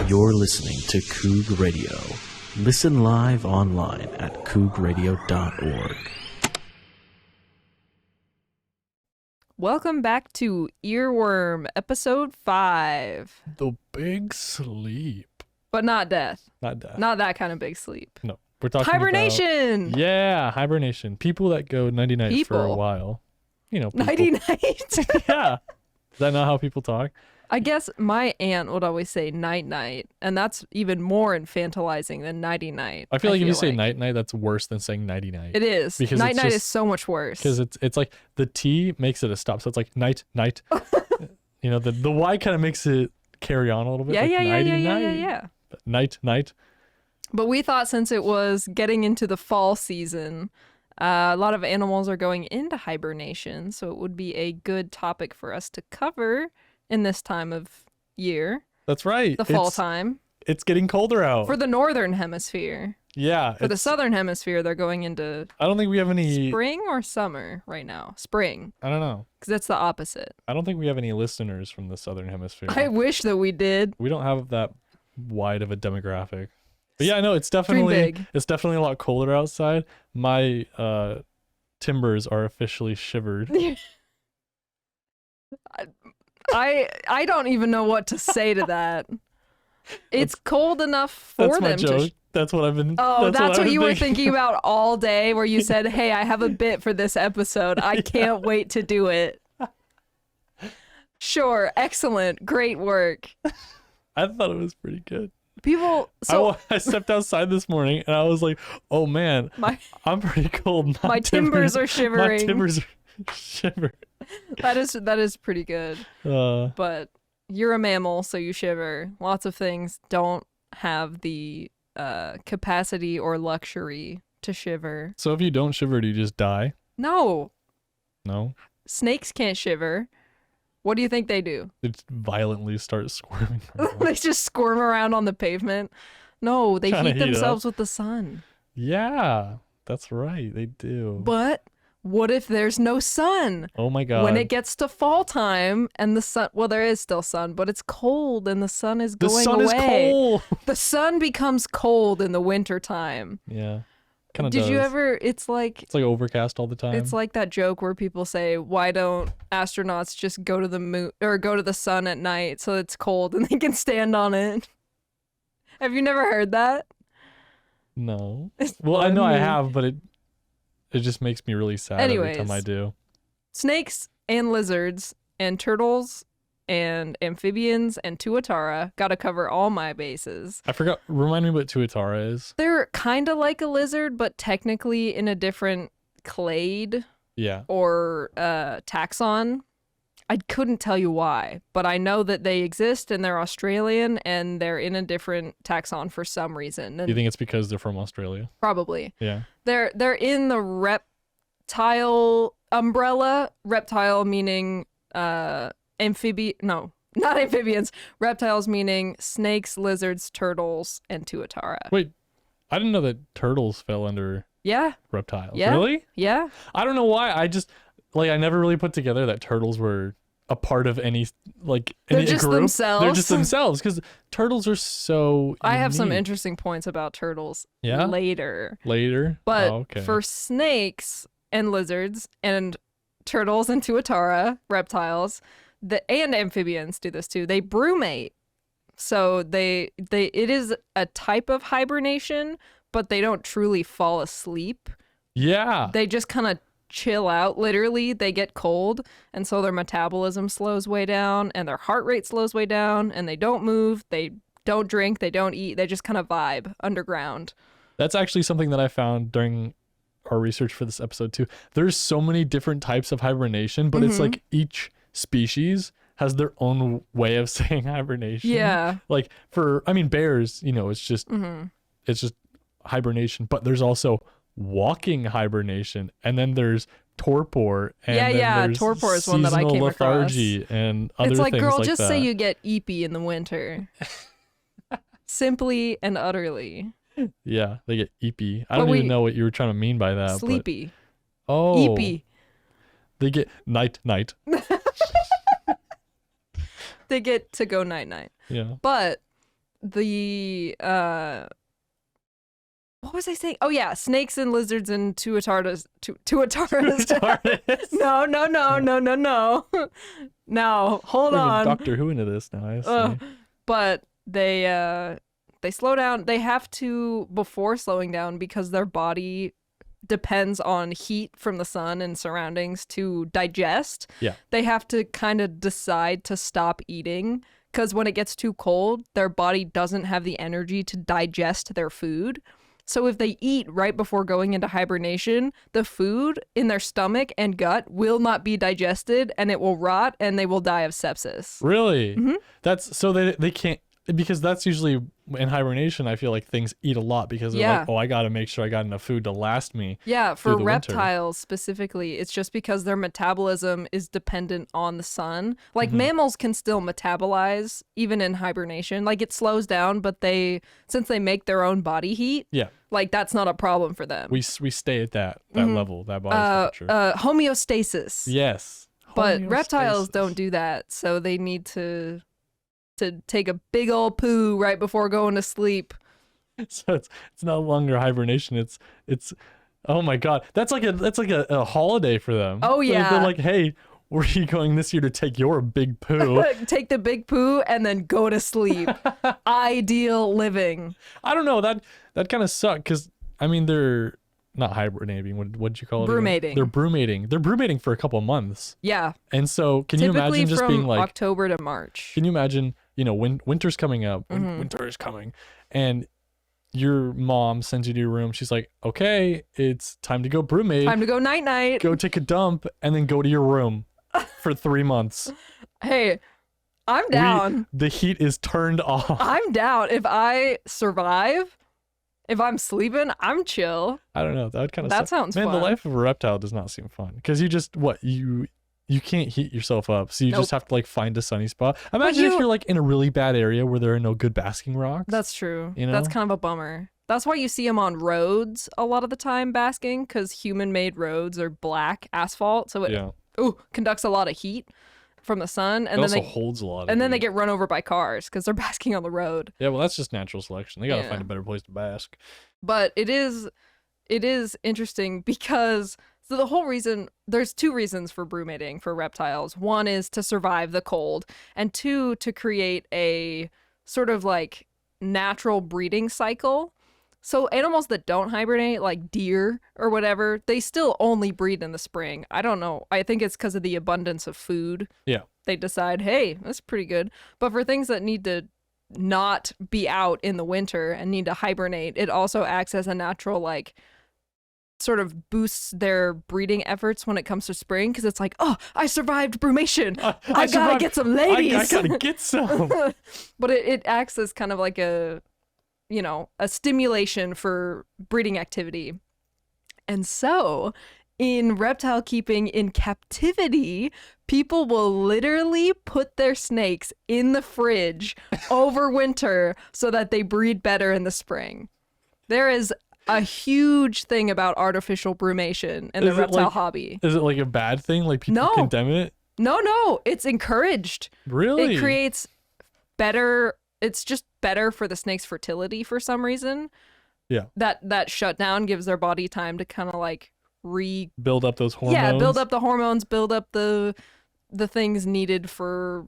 You're listening to KOUG Radio. Listen live online at KOUGradio.org. Welcome back to Earworm, episode 5. The big sleep. But not death. Not death. Not that kind of big sleep. No. We're talking hibernation! About, yeah, hibernation. People that go nighty-night for a while. You know, people. Nighty-night? Yeah. Is that not how people talk? I guess my aunt would always say night-night, and that's even more infantilizing than nighty-night. I feel like if you say night-night, that's worse than saying nighty-night. It is. Because night-night is so much worse. Because it's like the T makes it a stop, so it's like night-night. You know, the Y kind of makes it carry on a little bit. Yeah, like yeah. Night-night. But we thought since it was getting into the fall season, a lot of animals are going into hibernation, so it would be a good topic for us to cover in this time of year. That's right. The fall time. It's getting colder out. For the northern hemisphere. Yeah. For the southern hemisphere, they're going into I don't think we have any spring or summer right now. Spring. I don't know. Because that's the opposite. I don't think we have any listeners from the southern hemisphere. I wish that we did. We don't have that wide of a demographic. But yeah, no, it's definitely a lot colder outside. My timbers are officially shivered. I don't even know what to say to that. It's cold enough for them to. That's what I've been. Oh, that's what you were thinking about all day, where you said, "Hey, I have a bit for this episode. I can't wait to do it." Sure, excellent, great work. I thought it was pretty good. People, I stepped outside this morning and I was like, "Oh man, I'm pretty cold. My timbers are shivering. My timbers are shivering." That is pretty good. But you're a mammal, so you shiver. Lots of things don't have the capacity or luxury to shiver. So if you don't shiver, do you just die? No. No? Snakes can't shiver. What do you think they do? They just violently start squirming. They just squirm around on the pavement? No, they heat themselves with the sun. Yeah, that's right. They do. But what if there's no sun? Oh my God. When it gets to fall time and the sun, well, there is still sun, but it's cold and the sun is going away. The sun is cold. The sun becomes cold in the winter time. Yeah. Kind of Did you ever, it's like overcast all the time. It's like that joke where people say, why don't astronauts just go to the moon or go to the sun at night so it's cold and they can stand on it? Have you never heard that? No. Well, I know I have, but it just makes me really sad every time I do. Snakes and lizards and turtles and amphibians and tuatara. Gotta cover all my bases. I forgot. Remind me what tuatara is. They're kind of like a lizard, but technically in a different clade. Yeah. Or taxon. I couldn't tell you why, but I know that they exist and they're Australian and they're in a different taxon for some reason. And you think it's because they're from Australia? Probably. Yeah. They're in the reptile umbrella. Reptile meaning no, not amphibians. Reptiles meaning snakes, lizards, turtles, and tuatara. Wait, I didn't know that turtles fell under reptiles. Yeah. Really? Yeah. I don't know why. I just I never really put together that turtles were a part of any They're just group. Themselves. They're just themselves because turtles are so I have some unique. interesting points about turtles later. But for snakes and lizards and turtles and tuatara, reptiles, and amphibians do this too. They brumate. So it is a type of hibernation, but they don't truly fall asleep. Yeah. They just kind of chill out. Literally, they get cold, and so their metabolism slows way down, and their heart rate slows way down, and they don't move, they don't drink, they don't eat, they just kind of vibe underground. That's actually something that I found during our research for this episode too. There's so many different types of hibernation, but it's like each species has their own way of saying hibernation. Yeah. Like bears, it's just hibernation, but there's also walking hibernation, and then there's torpor, and there's torpor is one that I came lethargy across. And other it's like, things girl, like just that. say you get eepy in the winter. Simply and utterly. Yeah, they get eepy. I don't even know what you were trying to mean by that. Sleepy. But, oh. Eepy. They get night. They get to go night. Yeah. But the what was I saying? Oh yeah, snakes and lizards and tuataras. Tuataras. No. Now hold on. Doctor Who into this now. I see. But they slow down. They have to before slowing down because their body depends on heat from the sun and surroundings to digest. Yeah. They have to kind of decide to stop eating because when it gets too cold, their body doesn't have the energy to digest their food. So if they eat right before going into hibernation, the food in their stomach and gut will not be digested and it will rot and they will die of sepsis. Really? Mm-hmm. That's so they can't, because that's usually in hibernation. I feel like things eat a lot because they're like, oh, I got to make sure I got enough food to last me. Yeah, for reptiles specifically, it's just because their metabolism is dependent on the sun. Like mammals can still metabolize even in hibernation. Like it slows down, but since they make their own body heat, like that's not a problem for them. We stay at that level, that body temperature. Homeostasis. Yes. But reptiles don't do that, so they need to take a big old poo right before going to sleep. So it's no longer hibernation. It's oh my god, that's like a holiday for them. Oh yeah, they're like, hey, where are you going this year to take your big poo? Take the big poo and then go to sleep. Ideal living. I don't know, that kind of sucked because I mean they're not hibernating. What'd you call it? Brumating. They're brumating. They're brumating for a couple of months. Yeah. And so can you imagine just being like October to March? Can you imagine, when winter's coming up, winter is coming, and your mom sends you to your room. She's like, okay, it's time to go brumate. Time to go night-night. Go take a dump and then go to your room for 3 months. Hey, I'm down. The heat is turned off. I'm down. If I survive, if I'm sleeping, I'm chill. I don't know. That would kind of That sounds fun. Man, the life of a reptile does not seem fun because you just, you can't heat yourself up, so you just have to like find a sunny spot. Imagine if you're like in a really bad area where there are no good basking rocks. That's true. That's kind of a bummer. That's why you see them on roads a lot of the time basking, because human-made roads are black asphalt, so it conducts a lot of heat from the sun, and then holds a lot. And then they get run over by cars because they're basking on the road. Yeah, well, that's just natural selection. They gotta find a better place to bask. But it is interesting because. So the whole reason, there's 2 reasons for brumating for reptiles. One is to survive the cold, and 2, to create a sort of like natural breeding cycle. So animals that don't hibernate, like deer or whatever, they still only breed in the spring. I don't know. I think it's because of the abundance of food. Yeah. They decide, hey, that's pretty good. But for things that need to not be out in the winter and need to hibernate, it also acts as a natural like sort of boosts their breeding efforts when it comes to spring, because it's like, oh, I survived brumation. I gotta get some ladies. I gotta get some. But it acts as kind of like a stimulation for breeding activity. And so in reptile keeping in captivity, people will literally put their snakes in the fridge over winter so that they breed better in the spring. There is a huge thing about artificial brumation and the reptile hobby. Is it like a bad thing? Like people condemn it? No, it's encouraged. Really? It creates better, it's just better for the snake's fertility for some reason. Yeah. That shutdown gives their body time to kind of like build up those hormones. Yeah, build up the hormones, build up the things needed for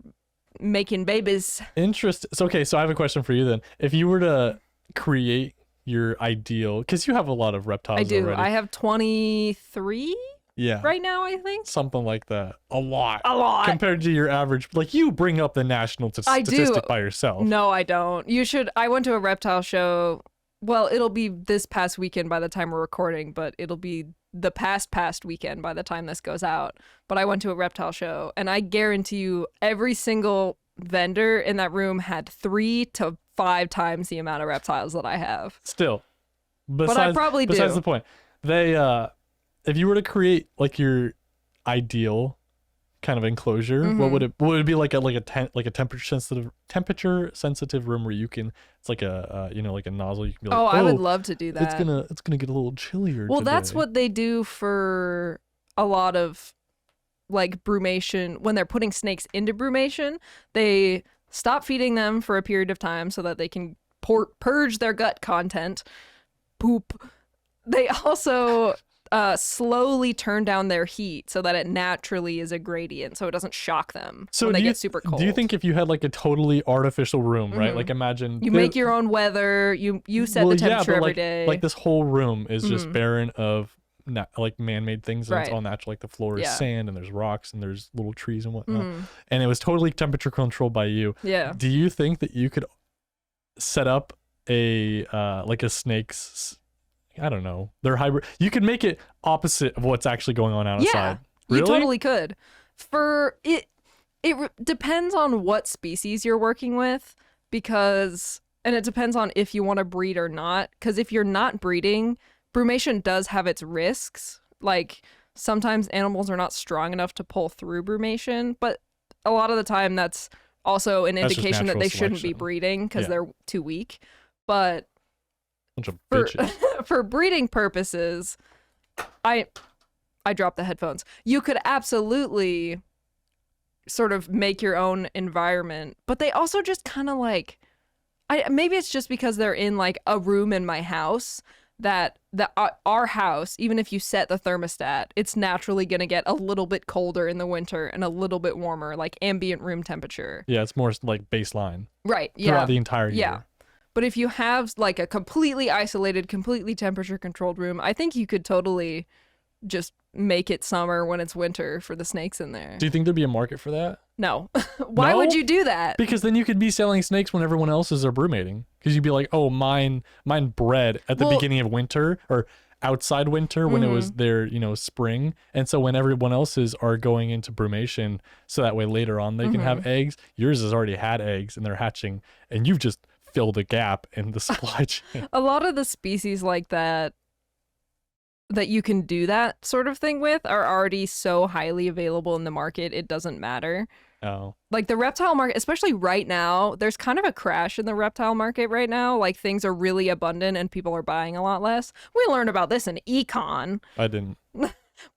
making babies. Interesting. So, okay, so I have a question for you then. If you were to create your ideal, because you have a lot of reptiles. I do. Already. I have 23 right now, I think. Something like that. A lot. Compared to your average. Like, you bring up the national statistic by yourself. No, I don't. You should. I went to a reptile show. Well, it'll be this past weekend by the time we're recording, but it'll be the past weekend by the time this goes out. But I went to a reptile show, and I guarantee you every single vendor in that room had 3 to 5 times the amount of reptiles that I have. Still. But I probably do. Besides the point. They, if you were to create like your ideal kind of enclosure, what would it be like a temperature sensitive room where you can, it's like a like a nozzle, you can be like, I would love to do that. It's gonna get a little chillier Well, today. that's what they do for a lot of like brumation. When they're putting snakes into brumation, they stop feeding them for a period of time so that they can purge their gut content, poop. They also slowly turn down their heat so that it naturally is a gradient, so it doesn't shock them when they get super cold. Do you think if you had like a totally artificial room, right? Like imagine you make your own weather, you set the temperature every day. Like this whole room is just barren of like man-made things, and it's all natural. Like the floor is sand, and there's rocks, and there's little trees and whatnot, and it was totally temperature controlled by you. Yeah. Do you think that you could set up a like a snake's, I don't know, they're hybrid, you could make it opposite of what's actually going on outside? Yeah, really? You totally could. For it depends on what species you're working with, because, and it depends on if you want to breed or not, because if you're not breeding, brumation does have its risks. Like sometimes animals are not strong enough to pull through brumation, but a lot of the time that's also an indication that they shouldn't be breeding because they're too weak. But bunch of bitches. For breeding purposes, I dropped the headphones. You could absolutely sort of make your own environment, but they also just kind of like, maybe it's just because they're in like a room in my house that our house, even if you set the thermostat, it's naturally going to get a little bit colder in the winter and a little bit warmer, like ambient room temperature. Yeah, it's more like baseline. Right, yeah. Throughout the entire year. Yeah. But if you have like a completely isolated, completely temperature controlled room, I think you could totally just make it summer when it's winter for the snakes in there. Do you think there'd be a market for that? No. Why would you do that? Because then you could be selling snakes when everyone else's are brumating. Because you'd be like, oh, mine bred at the beginning of winter or outside winter when it was their, spring. And so when everyone else's are going into brumation, so that way later on they can have eggs, yours has already had eggs and they're hatching, and you've just filled a gap in the supply chain. A lot of the species like that you can do that sort of thing with are already so highly available in the market, it doesn't matter. Oh. Like the reptile market, especially right now, there's kind of a crash in the reptile market right now. Like things are really abundant and people are buying a lot less. We learned about this in econ. I didn't.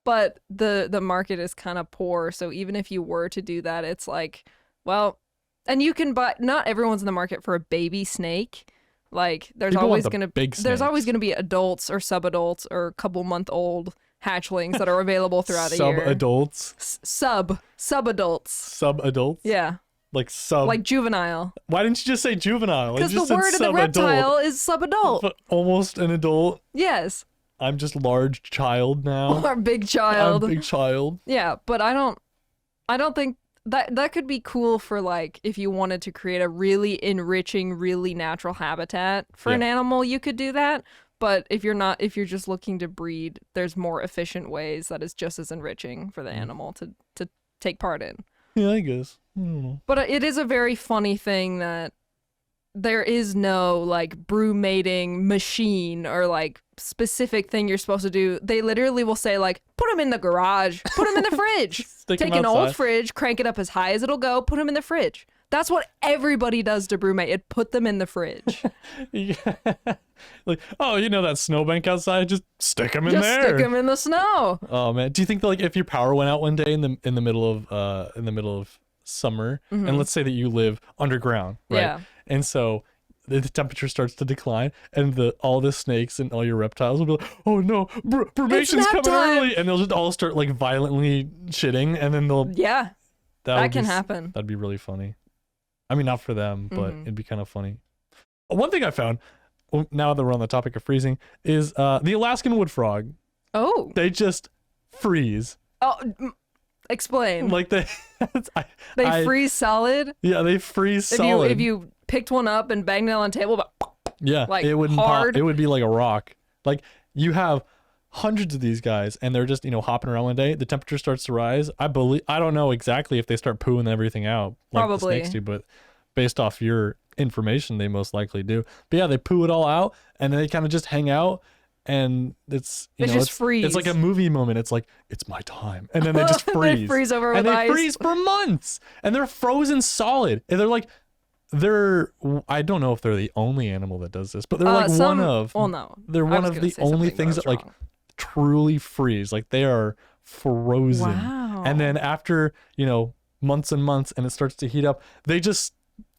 But the market is kind of poor. So even if you were to do that, it's like, well, and you can buy, not everyone's in the market for a baby snake. Like there's always going to be adults or subadults or couple-month-old hatchlings that are available throughout the year. Subadults? Subadults. Subadults? Yeah. Like juvenile. Why didn't you just say juvenile? Because the word in the reptile is subadult. But almost an adult? Yes. I'm just large child now. Or big child. I'm big child. Yeah, but I don't think that could be cool for like if you wanted to create a really enriching, really natural habitat for an animal, you could do that. But if you're just looking to breed, there's more efficient ways that is just as enriching for the animal to take part in. Yeah, I guess. But it is a very funny thing that there is no like brumating machine or like specific thing you're supposed to do. They literally will say like, put them in the garage, put them in the fridge, take an old fridge, crank it up as high as it'll go, put them in the fridge. That's what everybody does to brumate. It put them in the fridge. Yeah. Like, oh, that snowbank outside, just stick them in there. Just stick them in the snow. Oh man, do you think that like if your power went out one day in the middle of summer, and let's say that you live underground, right? Yeah. And so the temperature starts to decline, and all the snakes and all your reptiles will be like, oh no, brumation's coming early, and they'll just all start like violently shitting, and then they'll that can happen. That'd be really funny. I mean, not for them, but it'd be kind of funny. One thing I found, now that we're on the topic of freezing, is the Alaskan wood frog. Oh. They just freeze. Oh, explain. Like they freeze solid? Yeah, they freeze solid. If you picked one up and banged it on the table, but like it wouldn't hard. Pop. It would be like a rock. Like you have hundreds of these guys and they're just, hopping around one day. The temperature starts to rise. I don't know exactly if they start pooing everything out like Probably. the snakes do, but based off your information, they most likely do. But yeah, they poo it all out and then they kind of just hang out, and it's just freeze. It's like a movie moment. It's like, it's my time. And then they just freeze. They freeze over with ice. And they freeze for months. And they're frozen solid. And I don't know if they're the only animal that does this, but they're one of the only things that like truly freeze. Like they are frozen. Wow. And then after, months and months, and it starts to heat up, they just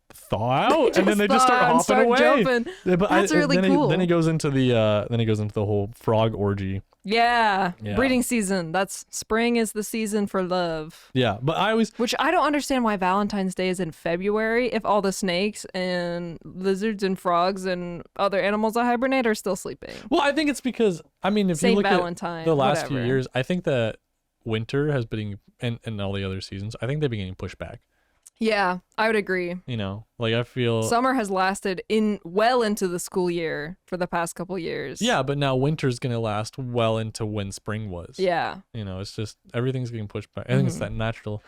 thaw out, and then they just start hopping away. Jumping. But That's really cool. Then it goes into the whole frog orgy. Yeah. Breeding season. That's spring is the season for love. Yeah, but which I don't understand why Valentine's Day is in February if all the snakes and lizards and frogs and other animals that hibernate are still sleeping. Well, I think it's because if you look at the last few years, I think that winter has been and all the other seasons, I think they've been getting pushed back. Yeah, I would agree. I feel summer has lasted well into the school year for the past couple years. Yeah, but now winter's gonna last well into when spring was. Yeah. It's just everything's getting pushed back. I think it's that natural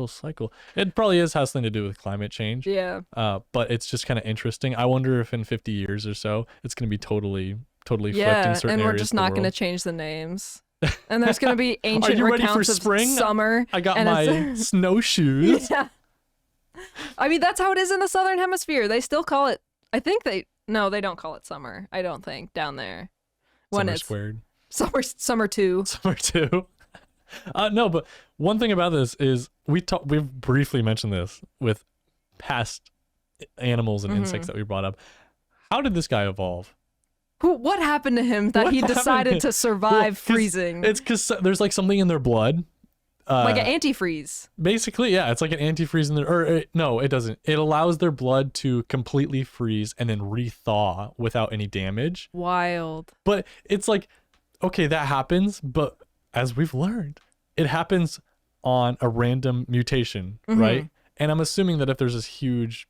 cycle. It probably has something to do with climate change. Yeah. But it's just kind of interesting. I wonder if in 50 years or so it's gonna be totally flipped in certain areas. And we're just not gonna change the names. And there's gonna be ancient recounts of summer. I got my snowshoes. Yeah. I mean, that's how it is in the Southern Hemisphere. They still call it, they don't call it summer, I don't think, down there. When summer it's squared. Summer 2. Summer 2. No, but one thing about this is we've briefly mentioned this with past animals and insects that we brought up. How did this guy evolve? What happened to him that he decided to survive freezing? It's because there's like something in their blood. Like an antifreeze. Basically, yeah, it's like an antifreeze in there. No, it doesn't. It allows their blood to completely freeze and then re-thaw without any damage. Wild. But it's like, okay, that happens, but as we've learned, it happens on a random mutation, right? And I'm assuming that if there's this huge,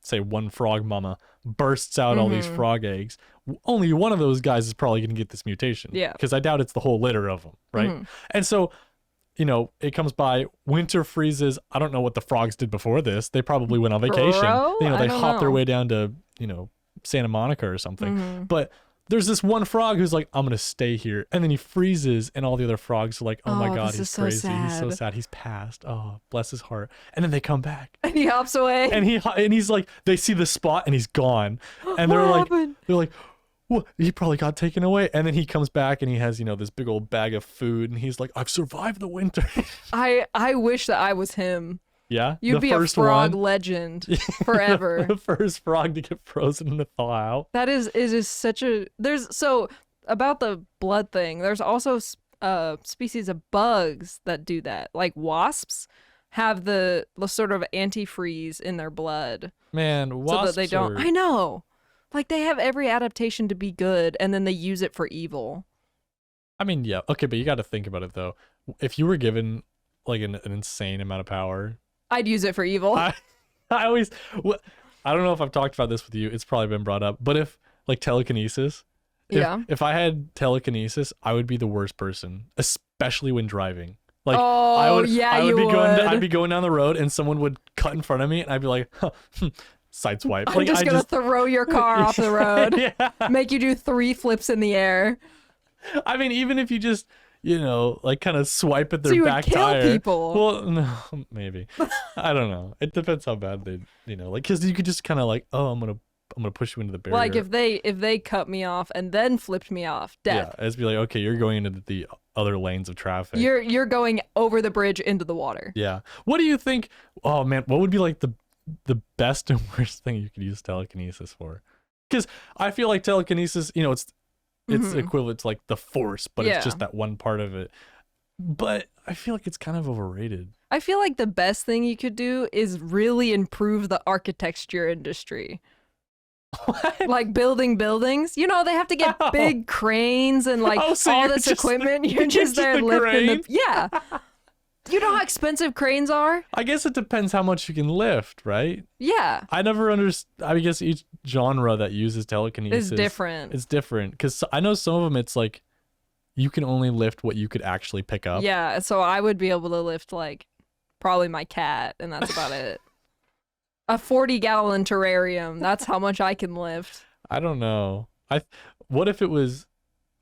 say one frog mama bursts out all these frog eggs, only one of those guys is probably going to get this mutation. Yeah. Because I doubt it's the whole litter of them, right? And so it comes by, winter freezes. I don't know what the frogs did before this. They probably went on vacation. They hopped their way down to, Santa Monica or something. But there's this one frog who's like, I'm going to stay here. And then he freezes and all the other frogs are like, oh my God, he's crazy. So he's so sad. He's passed. Oh, bless his heart. And then they come back. And he hops away. And he's like, they see the spot and he's gone. And they're like, well, he probably got taken away. And then he comes back and he has, this big old bag of food. And he's like, I've survived the winter. I wish that I was him. Yeah? You'd be a frog legend forever. The first frog to get frozen and to thaw out. That is such a... about the blood thing, there's also species of bugs that do that. Like wasps have the sort of antifreeze in their blood. Man, wasps so that they don't... I know. Like, they have every adaptation to be good, and then they use it for evil. I mean, yeah. Okay, but you got to think about it, though. If you were given, like, an insane amount of power... I'd use it for evil. I always... I don't know if I've talked about this with you. It's probably been brought up. But if, like, telekinesis... If I had telekinesis, I would be the worst person, especially when driving. Like, I'd be going down the road, and someone would cut in front of me, and I'd be like... sideswipe. I'm just gonna throw your car off the road. Yeah. Make you do 3 flips in the air. I mean, even if you just, like kind of swipe at their so you back would kill tire. People. Well, no, maybe. I don't know. It depends how bad they, like, because you could just kind of like, oh, I'm gonna push you into the barrier. Like if they cut me off and then flipped me off, death. Yeah, it's be like, okay, you're going into the other lanes of traffic. You're going over the bridge into the water. Yeah. What do you think? Oh man, what would be like the best and worst thing you could use telekinesis for? Because I feel like telekinesis, it's equivalent to like the force, but it's just that one part of it. But I feel like it's kind of overrated. I feel like the best thing you could do is really improve the architecture industry. What? Like building buildings. They have to get big cranes and like all this equipment. You're just there lifting yeah. You know how expensive cranes are? I guess it depends how much you can lift, right? Yeah. I never understand. I guess each genre that uses telekinesis is different. It's different because I know some of them it's like you can only lift what you could actually pick up. Yeah, so I would be able to lift like probably my cat, and that's about it. A 40-gallon terrarium. That's how much I can lift. I don't know. What if it was?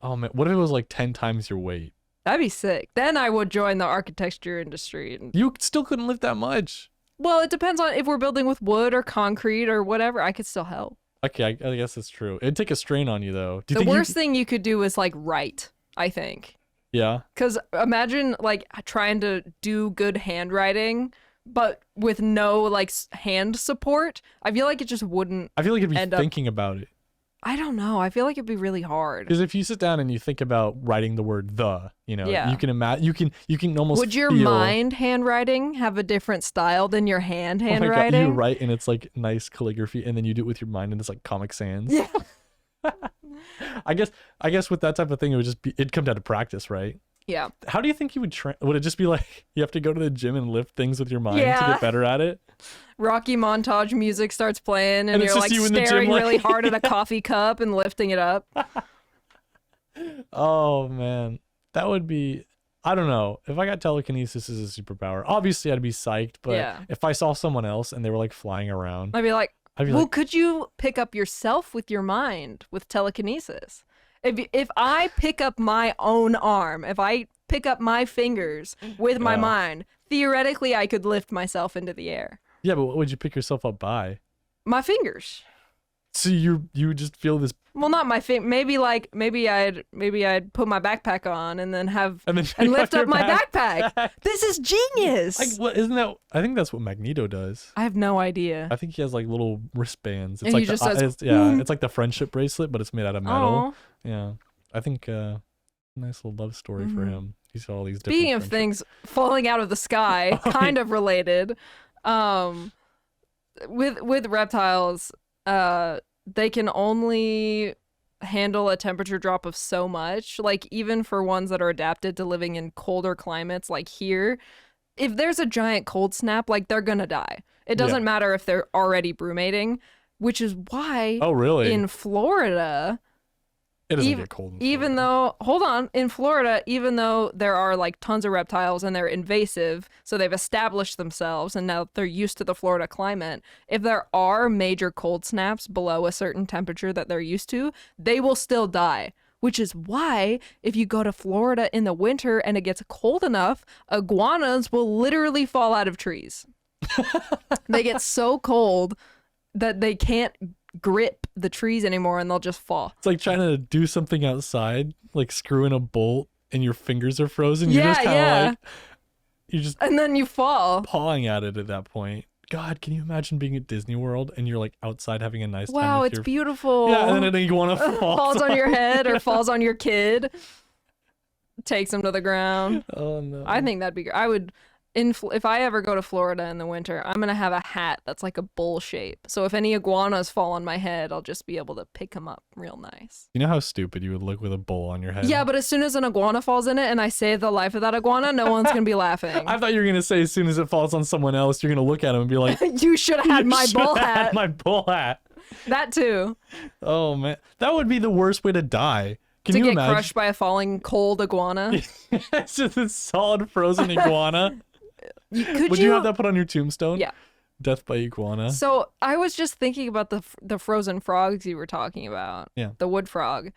Oh man, what if it was like 10 times your weight? That'd be sick. Then I would join the architecture industry. You still couldn't lift that much. Well, it depends on if we're building with wood or concrete or whatever. I could still help. Okay, I guess that's true. It'd take a strain on you, though. The worst thing you could do is like write, I think. Yeah. Because imagine like trying to do good handwriting but with no like hand support, I feel like it just wouldn't. I feel like it'd be end thinking about it. I don't know. I feel like it'd be really hard. Because if you sit down and you think about writing the word the, you know, Yeah. you can imagine, you can almost Would your feel, mind handwriting have a different style than your hand oh my God, handwriting? you write and it's like nice calligraphy, and then you do it with your mind and it's like Comic Sans. Yeah. I guess with that type of thing, it'd come down to practice, right? Yeah. How do you think you would train? Would it just be like you have to go to the gym and lift things with your mind to Yeah. get better at it? Rocky montage music starts playing, and it's you're just like you in the gym, staring like- really hard at a coffee cup and lifting it up. Oh man, that would be. I don't know. If I got telekinesis as a superpower, obviously I'd be psyched. But Yeah. if I saw someone else and they were like flying around, I'd be like, I'd be well, like, could you pick up yourself with your mind with telekinesis? If I pick up my own arm, if I pick up my fingers with my Yeah. mind, theoretically I could lift myself into the air. yeah, but what would you pick yourself up by? My fingers. So you would just feel this, Well, not my maybe I'd put my backpack on and then and then and pick lift your up my backpack. This is genius. Like, what isn't that? I think that's what Magneto does. I have no idea. I think he has like little wristbands. It's And like he just says, it's like the friendship bracelet, but it's made out of metal. Oh, Yeah, I think nice little love story for Mhm. him. He's got all these. Different speaking of friendships. things falling out of the sky, Oh, kind of related. With reptiles, they can only handle a temperature drop of so much. Like even for ones that are adapted to living in colder climates, like here, if there's a giant cold snap, like they're gonna die. It doesn't Yeah. matter if they're already brumating, which is why Oh really? in Florida, It doesn't Even- get cold. even though, hold on, in Florida, even though there are like tons of reptiles and they're invasive, so they've established themselves and now they're used to the Florida climate, if there are major cold snaps below a certain temperature that they're used to, they will still die. Which is why if you go to Florida in the winter and it gets cold enough, iguanas will literally fall out of trees. They get so cold that they can't grip the trees anymore and they'll just fall. It's like trying to do something outside, like screw in a bolt, and your fingers are frozen. You're just kind of like, you're just And then you fall. pawing at it at that point. God, can you imagine being at Disney World and you're like outside having a nice time? Wow, with it's your... beautiful. Yeah, and then an iguana falls on your head or falls on your kid, takes him to the ground. Oh no. I think that'd be great. I would, if I ever go to Florida in the winter, I'm gonna have a hat that's like a bowl shape. So if any iguanas fall on my head, I'll just be able to pick them up real nice. You know how stupid you would look with a bowl on your head? Yeah, but as soon as an iguana falls in it and I save the life of that iguana, no one's gonna be laughing. I thought you were gonna say as soon as it falls on someone else, you're gonna look at him and be like, You should have had "You my should bull have had hat. my bull hat." That too. Oh man, that would be the worst way to die. Can To you get imagine? crushed by a falling cold iguana. It's just a solid frozen iguana. Could Would you have that put on your tombstone? Yeah. Death by iguana. So I was just thinking about the frozen frogs you were talking about. Yeah. The wood frog.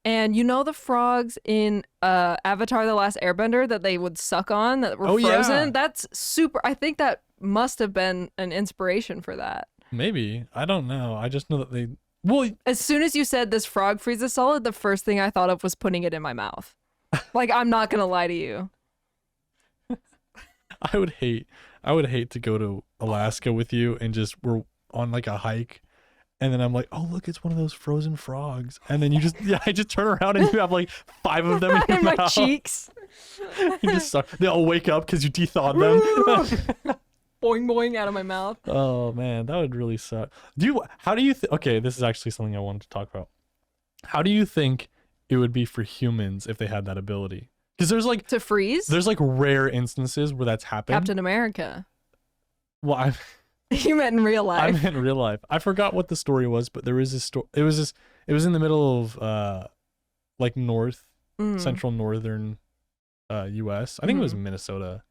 And you know the frogs in Avatar: The Last Airbender that they would suck on that were Oh, yeah. frozen? That's super. I think that must have been an inspiration for that. Maybe. I don't know. I just know that they. Well, As soon as you said this frog freezes solid, the first thing I thought of was putting it in my mouth. Like, I'm not going to lie to you. I would hate to go to Alaska with you and just we're on like a hike, and then I'm like, oh look, it's one of those frozen frogs, and then you just I just turn around and you have like 5 of them in your In my mouth. cheeks. You just suck. They all wake up because you de-thawed them. Boing, boing out of my mouth. Oh man, that would really suck. How do you okay, this is actually something I wanted to talk about. How do you think it would be for humans if they had that ability? Because To freeze? there's like rare instances where that's happened. Captain America. Well, You meant in real I life. meant in real life. I forgot what the story was, but there was this story. It was in the middle of like central northern US. I think it was Minnesota.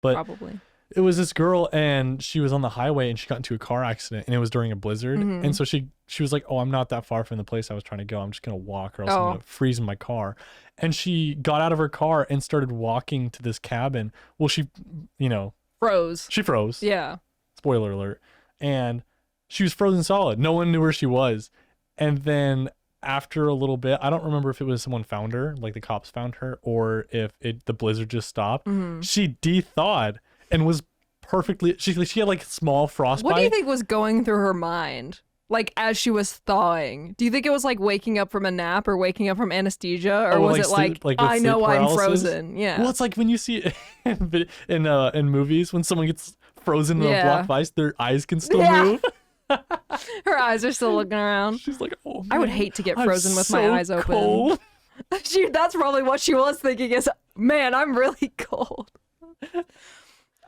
But Probably. it was this girl and she was on the highway and she got into a car accident and it was during a blizzard. Mhm. And so she was like, "Oh, I'm not that far from the place I was trying to go. I'm just going to walk or else I'm Oh. going to freeze in my car." And she got out of her car and started walking to this cabin. Well, she Froze. she froze. Yeah. Spoiler alert. And she was frozen solid. No one knew where she was. And then after a little bit, I don't remember if it was someone found her, like the cops found her, or if the blizzard just stopped. Mhm. She de-thawed and was perfectly. She had like small frostbite. What do you think was going through her mind? Like as she was thawing, do you think it was like waking up from a nap or waking up from anesthesia, or was it like I know I'm frozen? Yeah. Well, it's like when you see in movies when someone gets frozen in a block of ice, their eyes can still move. Her eyes are still looking around. She's like, oh, man, I would hate to get frozen with so my eyes open. Cold. That's probably what she was thinking is, man, I'm really cold.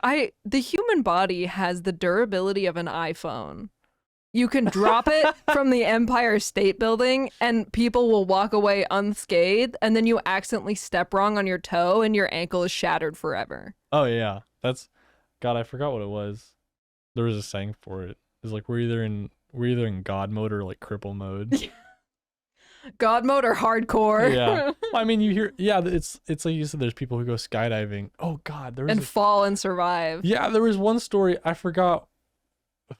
The human body has the durability of an iPhone. You can drop it from the Empire State Building and people will walk away unscathed, and then you accidentally step wrong on your toe and your ankle is shattered forever. Oh yeah. God, I forgot what it was. There was a saying for it. It's like we're either in God mode or like cripple mode. God mode or hardcore. Yeah. I mean, you hear, it's like you said, there's people who go skydiving. Oh God, fall and survive. Yeah, there was one story, I forgot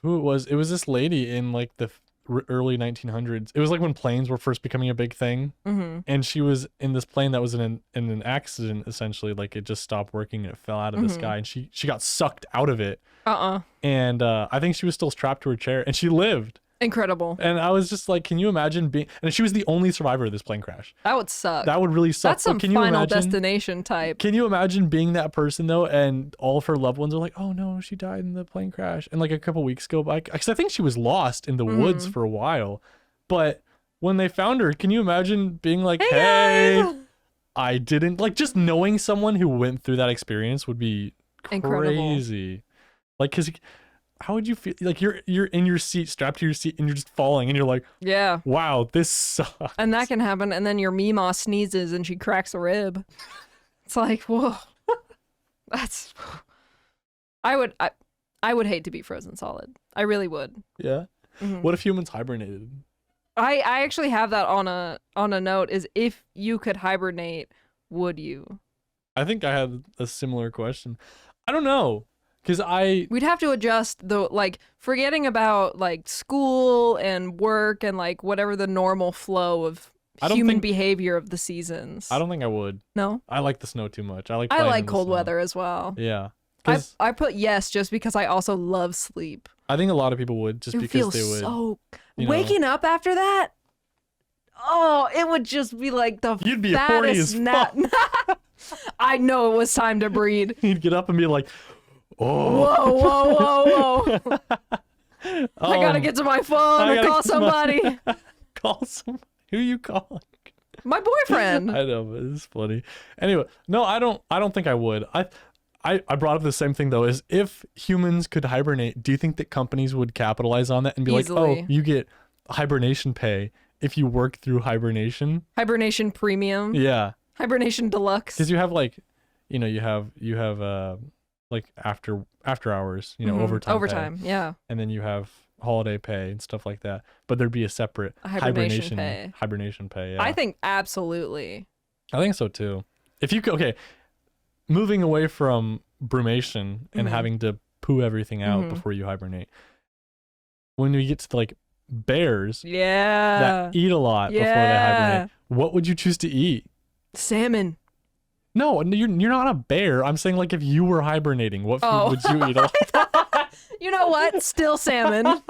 who it was. It was this lady in like the early 1900s. It was like when planes were first becoming a big thing. Mm-hmm. And she was in this plane that was in an accident, essentially. Like it just stopped working and it fell out of the sky, and she got sucked out of it. And I think she was still strapped to her chair, and she lived. Incredible. And I was just like, can you imagine being, and she was the only survivor of this plane crash. That would suck. That would really suck. That's some Final Destination type. Can you imagine being that person though, and all of her loved ones are like, oh no, she died in the plane crash, and like a couple weeks go by, because I think she was lost in the woods for a while, but when they found her, can you imagine being like, hey, I didn't, like, just knowing someone who went through that experience would be crazy. Like, because how would you feel? Like you're in your seat, strapped to your seat, and you're just falling, and you're like, yeah, wow, this sucks. And that can happen, and then your Meemaw sneezes and she cracks a rib. It's like, whoa. That's I would hate to be frozen solid. I really would. Yeah. What if humans hibernated? I actually have that on a note, is if you could hibernate, would you? I think I had a similar question. I don't know. Because we'd have to adjust like forgetting about like school and work and like whatever the normal flow of human behavior of the seasons. I don't think I would. No? I like the snow too much. I like cold weather as well. Yeah. I put yes just because I also love sleep. I think a lot of people would just because they would. So waking up after that, oh, it would just be like the You'd be horny as fuck. I know it was time to breed. You'd get up and be like, oh. Whoa. I gotta get to my phone or call somebody. Call somebody. Who are you calling? My boyfriend. I know, but it's funny. Anyway, no, I don't think I would. I brought up the same thing though, is if humans could hibernate, do you think that companies would capitalize on that and be Easily. like, oh, you get hibernation pay if you work through hibernation? Hibernation premium. Yeah. Hibernation deluxe. Because you have like, you have like after hours, overtime pay. Yeah, and then you have holiday pay and stuff like that, but there'd be a separate hibernation pay. Yeah. I think absolutely. I think so too. If you could, moving away from brumation and having to poo everything out before you hibernate, when we get to like bears that eat a lot before they hibernate, what would you choose to eat? Salmon. No, you're not a bear. I'm saying like if you were hibernating, what food would you eat? You know what? Still salmon.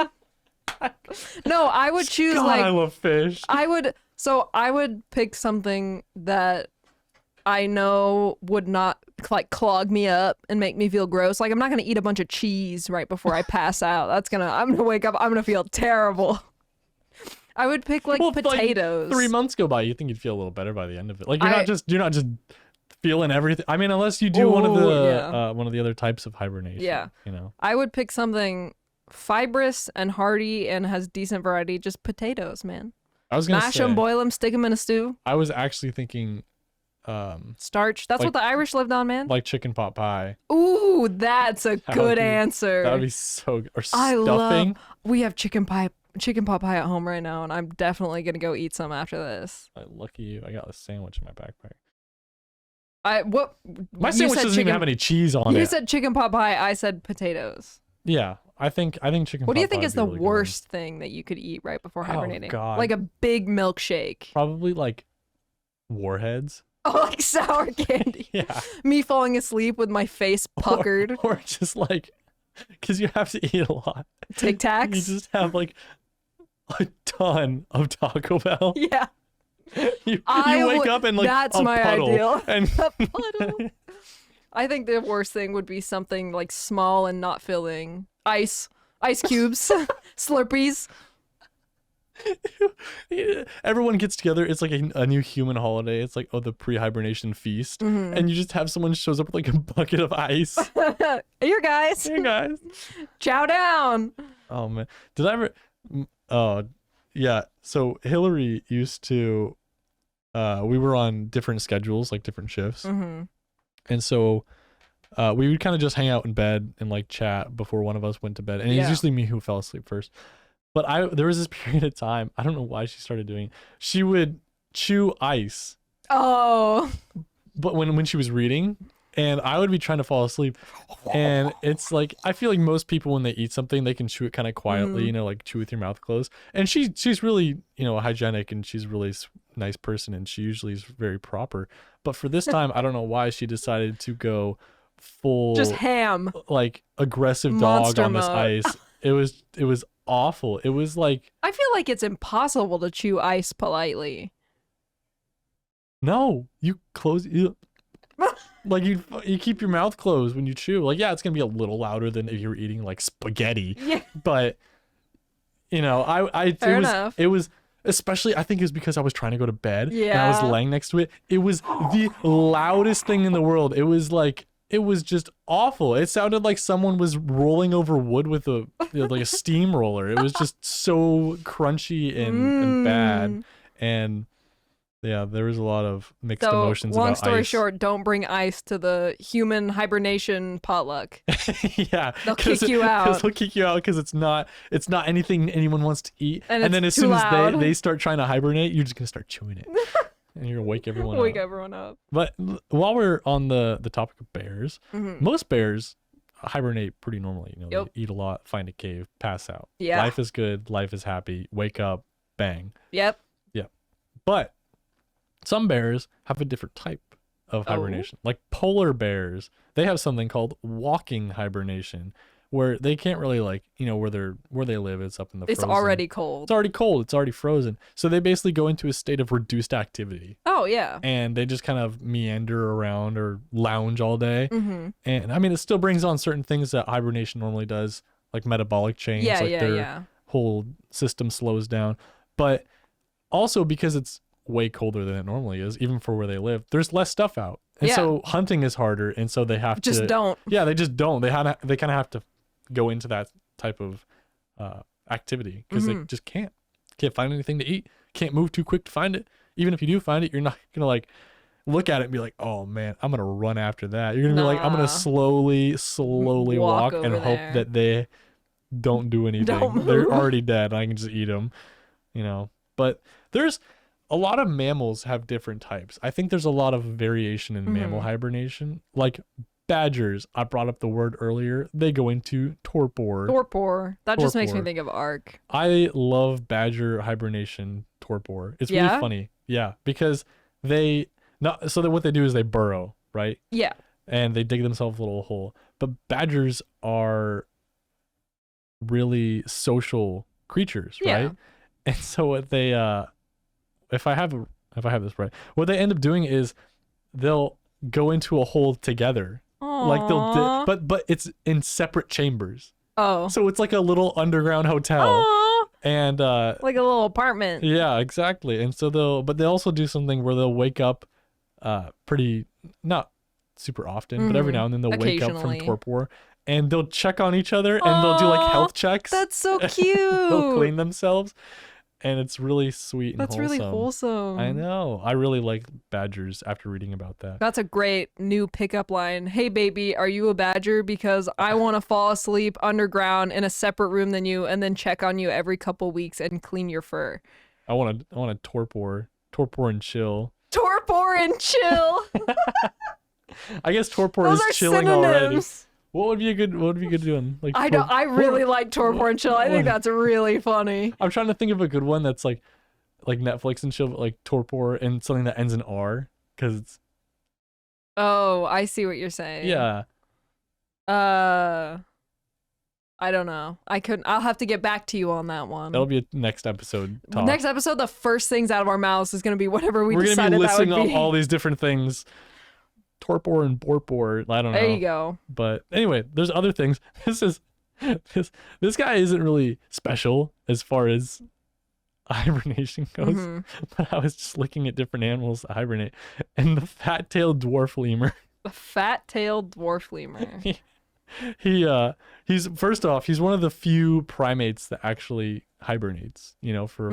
No, I would choose I love fish. I would pick something that I know would not like clog me up and make me feel gross. Like I'm not gonna eat a bunch of cheese right before I pass out. I'm gonna wake up. I'm gonna feel terrible. I would pick like potatoes. Like 3 months go by, you think you'd feel a little better by the end of it. Like you're not just feeling everything. I mean, unless you do one of the other types of hibernation. Yeah. I would pick something fibrous and hearty and has decent variety. Just potatoes, man. I was gonna mash them, boil them, stick them in a stew. I was actually thinking starch. That's what the Irish lived on, man. Like chicken pot pie. Ooh, that's a good answer. That would be so good. Or stuffing. We have chicken pot pie at home right now, and I'm definitely gonna go eat some after this. Lucky you. I got a sandwich in my backpack. My sandwich doesn't even have any cheese on it. You said chicken pot pie. I said potatoes. Yeah, I think chicken pot pie. What do you think is the worst thing that you could eat right before hibernating? Oh, God. Like a big milkshake. Probably like warheads. Oh, like sour candy. Yeah. Me falling asleep with my face puckered. Or just like because you have to eat a lot. Tic Tacs. You just have like a ton of Taco Bell. Yeah. You wake up and like that's a my puddle. ideal. And A puddle. I think the worst thing would be something like small and not filling. Ice cubes, Slurpees. everyone gets together. It's like a new human holiday. It's like, oh, the pre-hibernation feast. Mm-hmm. And you just have someone shows up with like a bucket of ice. Here, guys. Hey, guys. Chow down. Oh, man. Did I ever... Oh, yeah. So Hillary used to... we were on different schedules, like different shifts. Mm-hmm. And so we would kind of just hang out in bed and like chat before one of us went to bed. And it's usually me who fell asleep first. But there was this period of time, I don't know why she started doing it. She would chew ice. Oh. But when she was reading, and I would be trying to fall asleep. And it's like, I feel like most people when they eat something, they can chew it kind of quietly, you know, like chew with your mouth closed. And she's really, you know, hygienic, and she's a really nice person, and she usually is very proper. But for this time, I don't know why she decided to go full just ham, like aggressive Monster dog on this mode. ice. It was awful. It was like, I feel like it's impossible to chew ice politely. no, you close you like you keep your mouth closed when you chew. Like, yeah, it's gonna be a little louder than if you were eating like spaghetti. Yeah. But you know, Fair enough. it was especially, I think it was because I was trying to go to bed and I was Yeah. laying next to it. It was the loudest thing in the world. It was like, it was just awful. It sounded like someone was rolling over wood with like a steamroller. It was just so crunchy and bad. And yeah, there was a lot of mixed emotions about ice. Long story short, don't bring ice to the human hibernation potluck. Yeah, They'll kick you out. They'll kick you out because it's not anything anyone wants to eat. And then it's as too soon loud. as they start trying to hibernate, you're just gonna start chewing it, and you're gonna wake everyone Wake up. everyone up. But while we're on the topic of bears, Mm-hmm. most bears hibernate pretty normally. You know, Yep. they eat a lot, find a cave, pass out. Yeah. Life is good. Life is happy. Wake up, bang. Yep. But some bears have a different type of Oh. hibernation. Like polar bears, they have something called walking hibernation, where they can't really, like, you know, where they live, it's up in the It's frozen. already cold. It's already cold. It's already frozen. So they basically go into a state of reduced activity, Oh, yeah. and they just kind of meander around or lounge all day. Mm-hmm. And I mean, it still brings on certain things that hibernation normally does, like metabolic change, Yeah, like yeah, their yeah. whole system slows down. But also because it's way colder than it normally is, even for where they live, there's less stuff out. And Yeah. so hunting is harder, and so they have Just to don't. Yeah, they just don't. They kind of have to go into that type of activity because they just can't find anything to eat, can't move too quick to find it. Even if you do find it, you're not gonna like look at it and be like, oh man, I'm gonna run after that. You're gonna be like, I'm gonna Nah. slowly Walk walk and over hope there. that they don't do anything. Don't They're move. already dead. I can just eat them, you know. But there's a lot of mammals have different types. I think there's a lot of variation in mammal hibernation. Like badgers, I brought up the word earlier. They go into torpor. Torpor. That just makes me Torpor. think of Ark. I love badger hibernation torpor. It's really Yeah? funny. Yeah, because they not so that what they do is they burrow, right? Yeah. And they dig themselves a little hole. But badgers are really social creatures, Yeah. right? And so what they if I have this right, what they end up doing is they'll go into a hole together. Like Aw. but it's in separate chambers. Oh. So it's like a little underground hotel. Aw. And Like a little apartment. yeah, exactly. And so they also do something where they'll wake up pretty, not super often, but every now and then they'll wake up from Occasionally. torpor, and they'll check on each other, and they'll do like Aw, health checks. That's so They'll cute. clean themselves, and it's really sweet and That's wholesome. really wholesome. I know. I really like badgers after reading about that. That's a great new pickup line. Hey, baby, are you a badger? Because I want to fall asleep underground in a separate room than you and then check on you every couple weeks and clean your fur. I want to torpor and chill. Torpor and chill. I guess torpor Those is are chilling already. synonyms. What would be good doing? Like I don't. I really like torpor and chill. I think that's really funny. I'm trying to think of a good one that's like Netflix and chill, but like torpor and something that ends in R, because it's Oh, I see what you're saying. yeah. I don't know. I'll have to get back to you on that one. That'll be a next episode talk. Next episode, the first things out of our mouths is going to be whatever We're decided that would be. We're going to be listing off all these different things. Torpor and Borpor. I don't know. There you go. But anyway, there's other things. This guy isn't really special as far as hibernation goes. Mm-hmm. But I was just looking at different animals that hibernate. And the fat-tailed dwarf lemur. The fat-tailed dwarf lemur. He's first off, he's one of the few primates that actually hibernates, for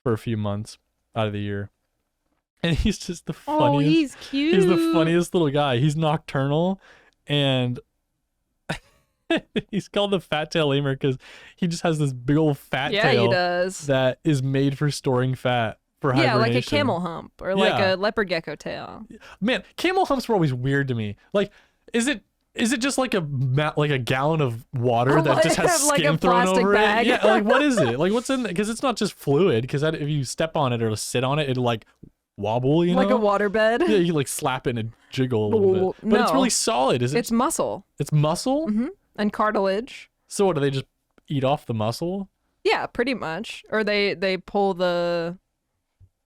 a few months out of the year. And he's just the funniest. Oh, he's cute. He's the funniest little guy. He's nocturnal, and he's called the fat tail lemur because he just has this big old fat tail he does. That is made for storing fat for hibernation. Yeah, like a camel hump or like a leopard gecko tail. Man, camel humps were always weird to me. Like, is it just like a gallon of water that just has like skin a thrown over bag. it? Yeah, like what is it? Like what's in it? Because it's not just fluid. Because if you step on it or sit on it, it'll like wobble. Like a waterbed. Yeah, you like slap it and jiggle a little bit. But it's really solid. Is it? It's muscle. It's muscle. Mm-hmm. And cartilage. So what do they just eat off the muscle? Yeah, pretty much. Or they pull the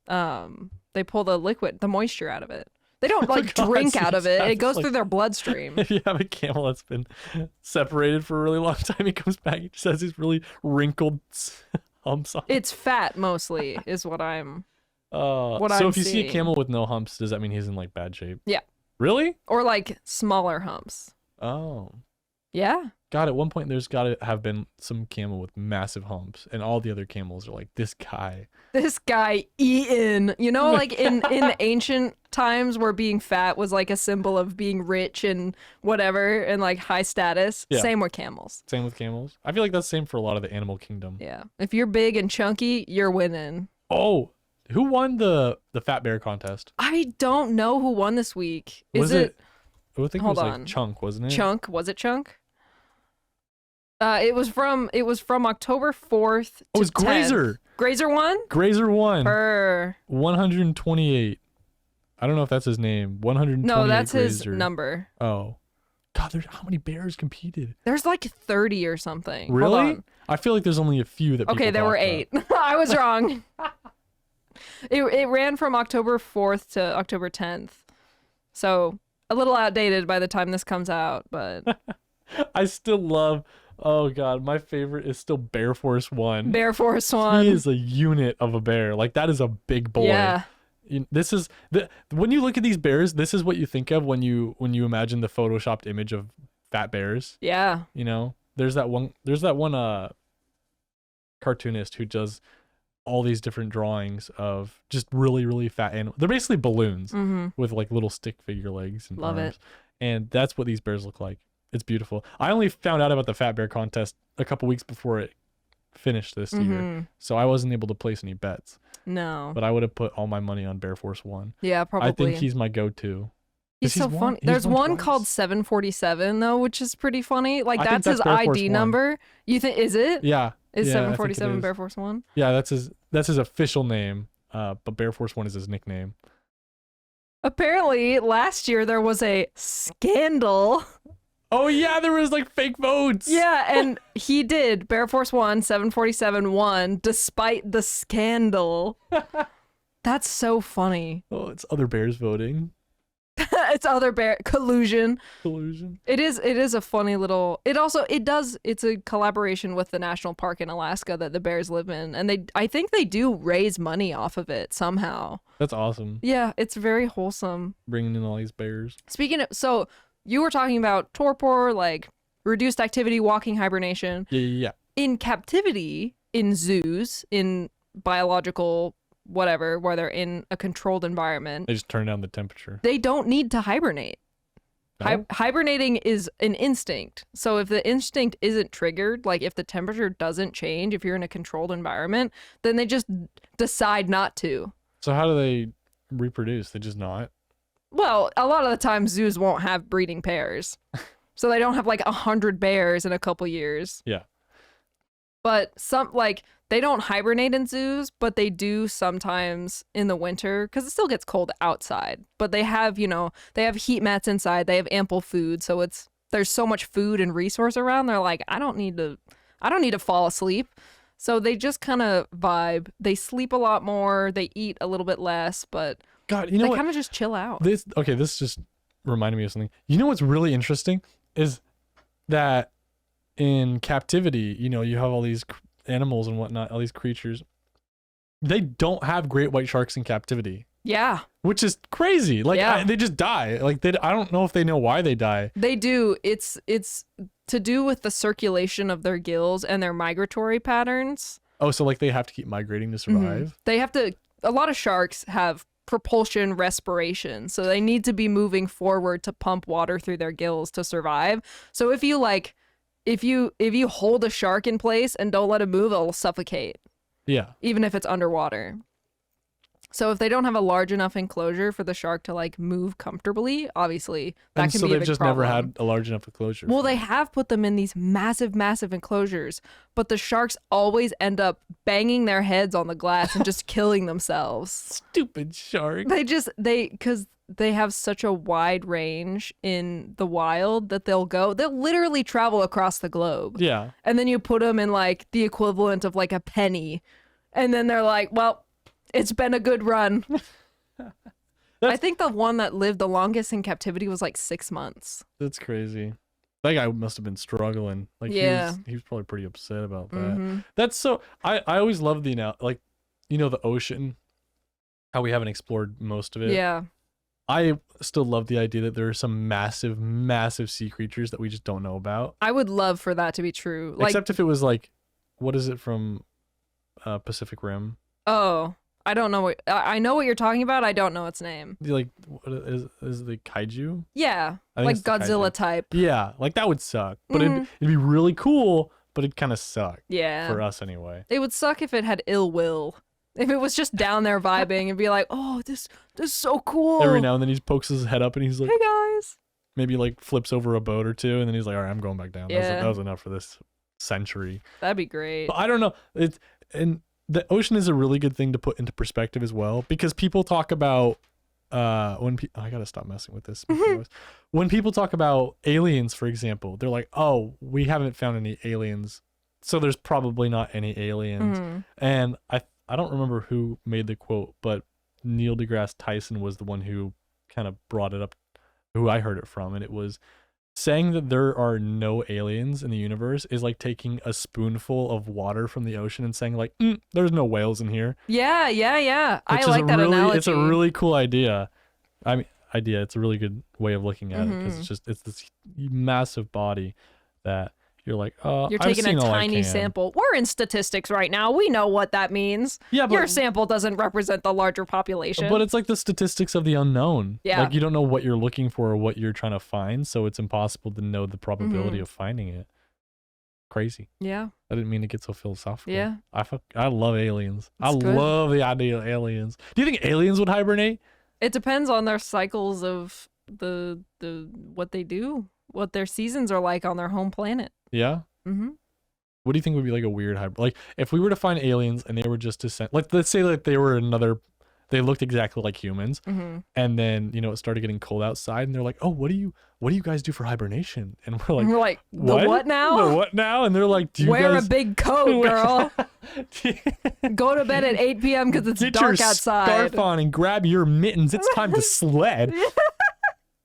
liquid, the moisture out of it. They don't like drink out of it. It goes through their bloodstream. If you have a camel that's been separated for a really long time, he comes back, he just has these really wrinkled humps on. It's fat mostly, is what I'm. So if you see a camel with no humps, does that mean he's in like bad shape? Yeah. Really? Or like smaller humps. Oh. Yeah. God, at one point there's got to have been some camel with massive humps, and all the other camels are like, this guy eaten. Like in ancient times where being fat was like a symbol of being rich and whatever and like high status. Yeah. Same with camels. Same with camels. I feel like that's the same for a lot of the animal kingdom. Yeah. If you're big and chunky, you're winning. Oh, who won the fat bear contest? I don't know who won this week. Was it? I think it was like Chunk, wasn't it? Chunk. Was it Chunk? It was from October 4th to it was 10th. Grazer. Grazer won? Grazer won. 128. I don't know if that's his name. 128. No, that's Grazer. his number. Oh. God, how many bears competed? There's like 30 or something. Really? I feel like there's only a few that Okay, there were 8. I was wrong. It ran from October 4th to October 10th. So, a little outdated by the time this comes out, but I still love. Oh God, my favorite is still Bear Force 1. Bear Force 1. He is a unit of a bear. Like that is a big boy. Yeah. This is when you look at these bears, this is what you think of when you imagine the photoshopped image of fat bears. Yeah. There's that one cartoonist who does all these different drawings of just really, really fat animals. They're basically balloons with like little stick figure legs and Love arms. it. And that's what these bears look like. It's beautiful. I only found out about the fat bear contest a couple weeks before it finished this year. So I wasn't able to place any bets. No. But I would have put all my money on Bear Force 1. Yeah, probably. I think he's my go-to. He's so funny. There's one called 747 though, which is pretty funny. Like that's his ID number. You think is it? Yeah. Is 747 Bear Force 1? Yeah, that's his official name. But Bear Force 1 is his nickname. Apparently, last year there was a scandal. Oh yeah, there was like fake votes. Yeah, and he did. Bear Force 1, 747 won despite the scandal. That's so funny. Oh, it's other bears voting. It's other bear collusion. It is a funny little. It's a collaboration with the national park in Alaska that the bears live in, and I think they do raise money off of it somehow. That's awesome. Yeah, it's very wholesome. Bringing in all these bears. Speaking of, so you were talking about torpor, like reduced activity, walking hibernation. Yeah. In captivity, in zoos, in biological whatever, where they're in a controlled environment. They just turn down the temperature. They don't need to hibernate. No? Hibernating is an instinct. So if the instinct isn't triggered, like if the temperature doesn't change, if you're in a controlled environment, then they just decide not to. So how do they reproduce? They just not? Well, a lot of the time zoos won't have breeding pairs. So they don't have like 100 bears in a couple years. Yeah. But they don't hibernate in zoos, but they do sometimes in the winter because it still gets cold outside. But they have, they have heat mats inside. They have ample food, so it's there's so much food and resource around. They're like, I don't need to fall asleep. So they just kind of vibe. They sleep a lot more. They eat a little bit less, but God, you know they what? kind of just chill out. This just reminded me of something. You know what's really interesting is that in captivity, you know, you have all these animals and whatnot, all these creatures. They don't have great white sharks in captivity. Yeah. Which is crazy. Like they just die. Like I don't know if they know why they die. They do. It's to do with the circulation of their gills and their migratory patterns. Oh, so like they have to keep migrating to survive? They have to. A lot of sharks have propulsion respiration, so they need to be moving forward to pump water through their gills to survive. So if you hold a shark in place and don't let it move, it'll suffocate. Yeah. Even if it's underwater. So if they don't have a large enough enclosure for the shark to like move comfortably, obviously that can be a big problem. So they've just never had a large enough enclosure. Well, they have put them in these massive, massive enclosures, but the sharks always end up banging their heads on the glass and just killing themselves. Stupid shark. Because they have such a wide range in the wild that they'll literally travel across the globe. Yeah. And then you put them in like the equivalent of like a penny, and then they're like, well, it's been a good run. I think the one that lived the longest in captivity was like 6 months. That's crazy. That guy must have been struggling. Like he was probably pretty upset about that. Mm-hmm. That's so I always love the ocean, how we haven't explored most of it. Yeah. I still love the idea that there are some massive, massive sea creatures that we just don't know about. I would love for that to be true. Except if it was like, what is it from Pacific Rim? Oh, I don't know I know what you're talking about. I don't know its name. Like, what is the kaiju? Yeah, like Godzilla type. Yeah, like that would suck, but it'd be really cool. But it'd kind of suck. Yeah, for us anyway. It would suck if it had ill will. If it was just down there vibing and be like, oh, this is so cool. Every now and then he pokes his head up and he's like, hey guys. Maybe like flips over a boat or two and then he's like, all right, I'm going back down. Yeah. That was enough for this century. That'd be great. But I don't know. And the ocean is a really good thing to put into perspective as well, because people talk about I gotta stop messing with this. When people talk about aliens, for example, they're like, oh, we haven't found any aliens, so there's probably not any aliens. And I don't remember who made the quote, but Neil deGrasse Tyson was the one who kind of brought it up, who I heard it from, and it was saying that there are no aliens in the universe is like taking a spoonful of water from the ocean and saying like, there's no whales in here. Yeah. I like that analogy. It's a really cool idea. It's a really good way of looking at it, because it's this massive body that you're like, you're taking a tiny sample. We're in statistics right now. We know what that means. Yeah, but your sample doesn't represent the larger population. But it's like the statistics of the unknown. Yeah. Like you don't know what you're looking for or what you're trying to find, so it's impossible to know the probability of finding it. Crazy. Yeah. I didn't mean to get so philosophical. Yeah. I love aliens. Love the idea of aliens. Do you think aliens would hibernate? It depends on their cycles of the what they do, what their seasons are like on their home planet. Yeah. What do you think would be like a weird hybrid? Like if we were to find aliens and they were just like let's say like they looked exactly like humans, and then it started getting cold outside and they're like, oh, what do you guys do for hibernation? And we're like what now? The what now? And they're like, do you wear guys... a big coat, girl. Go to bed at 8 p.m. because it's dark outside. Get your scarf on and grab your mittens. It's time to sled.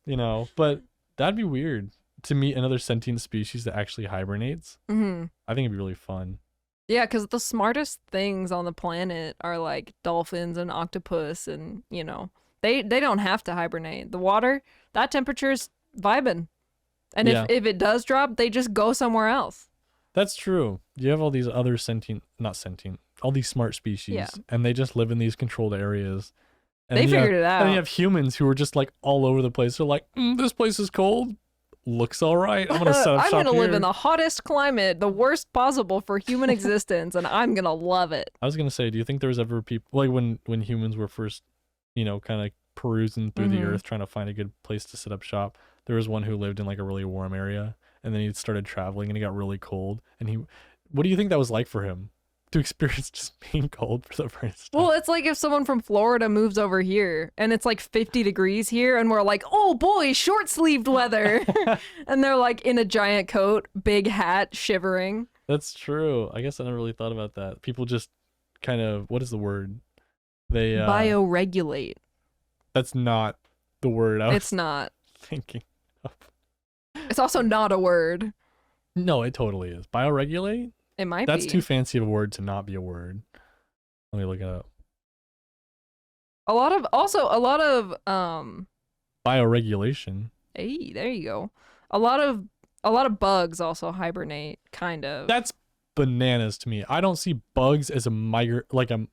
But that'd be weird to meet another sentient species that actually hibernates. I think it'd be really fun. Yeah, because the smartest things on the planet are like dolphins and octopus, and they don't have to hibernate. The water, that temperature's vibing, and if it does drop, they just go somewhere else. That's true. You have all these other all these smart species, and they just live in these controlled areas. And they figured it out. And you have humans who are just like all over the place. They're like, this place is cold. Looks all right. I'm gonna set up shop I'm gonna live in the hottest climate, the worst possible for human existence, and I'm gonna love it. I was gonna say, do you think there was ever people like when humans were first, kind of perusing through the earth trying to find a good place to set up shop? There was one who lived in like a really warm area, and then he started traveling and he got really cold. And what do you think that was like for him? to experience just being cold for the first time. Well, it's like if someone from Florida moves over here and it's like 50 degrees here and we're like, oh boy, short-sleeved weather. And they're like in a giant coat, big hat, shivering. That's true. I guess I never really thought about that. People just kind of, what is the word? They bioregulate. That's not the word I was It's not. thinking of. It's also not a word. No, it totally is. Bioregulate? It might That's be. too fancy of a word to not be a word. Let me look it up. A lot of Bioregulation. hey, there you go. A lot of bugs also hibernate, kind of. That's bananas to me. I don't see bugs as a like a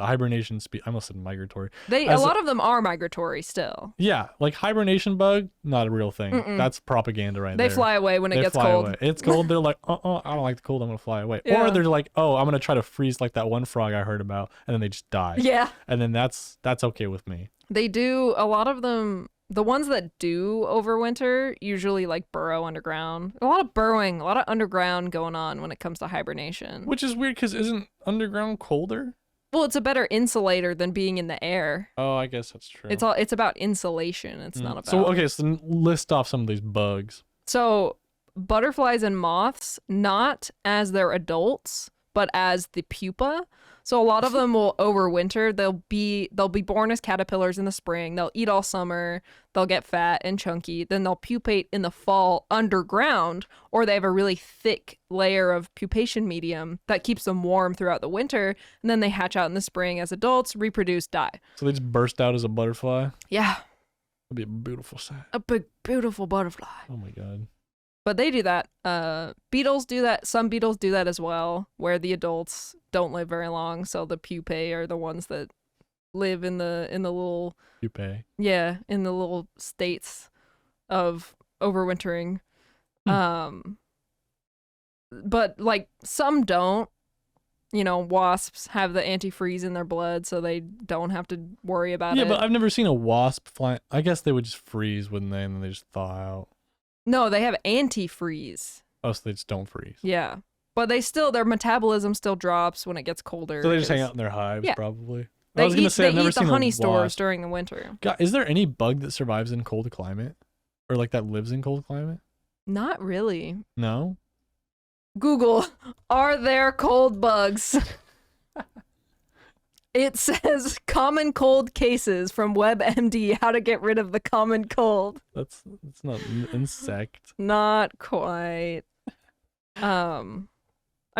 hibernation speed. I almost said migratory. A lot of them are migratory still. Yeah, like hibernation bug, not a real thing. Mm-mm. That's propaganda right there. They fly away when it gets fly cold. Away. It's cold. They're like, I don't like the cold. I'm gonna fly away. Yeah. Or they're like, oh, I'm gonna try to freeze like that one frog I heard about, and then they just die. Yeah. And then that's okay with me. They do, a lot of them, the ones that do overwinter usually like burrow underground. A lot of burrowing, a lot of underground going on when it comes to hibernation. Which is weird because isn't underground colder? Well, it's a better insulator than being in the air. Oh, I guess that's true. It's about insulation. It's not about. So okay, so list off some of these bugs. So butterflies and moths, not as their adults, but as the pupa. So a lot of them will overwinter. They'll be born as caterpillars in the spring. They'll eat all summer. They'll get fat and chunky. Then they'll pupate in the fall underground, or they have a really thick layer of pupation medium that keeps them warm throughout the winter. And then they hatch out in the spring as adults, reproduce, die. So they just burst out as a butterfly. Yeah. That'd be a beautiful sight. A big, beautiful butterfly. Oh my god. But they do that. Beetles do that. Some beetles do that as well, where the adults don't live very long. So the pupae are the ones that live in the little pupae. Yeah, in the little states of overwintering. But like some don't. You know, wasps have the antifreeze in their blood, so they don't have to worry about it. Yeah, but I've never seen a wasp fly. I guess they would just freeze, wouldn't they? And then they just thaw out. No, they have antifreeze. Oh, so they just don't freeze. Yeah. But their metabolism still drops when it gets colder. So they just hang out in their hives, probably. I was going to say, I've never seen the honey stores wasp. during the winter. God, is there any bug that survives in cold climate? Or like that lives in cold climate? Not really. No? Google, are there cold bugs? It says common cold cases from WebMD, how to get rid of the common cold. That's not an insect. Not quite. I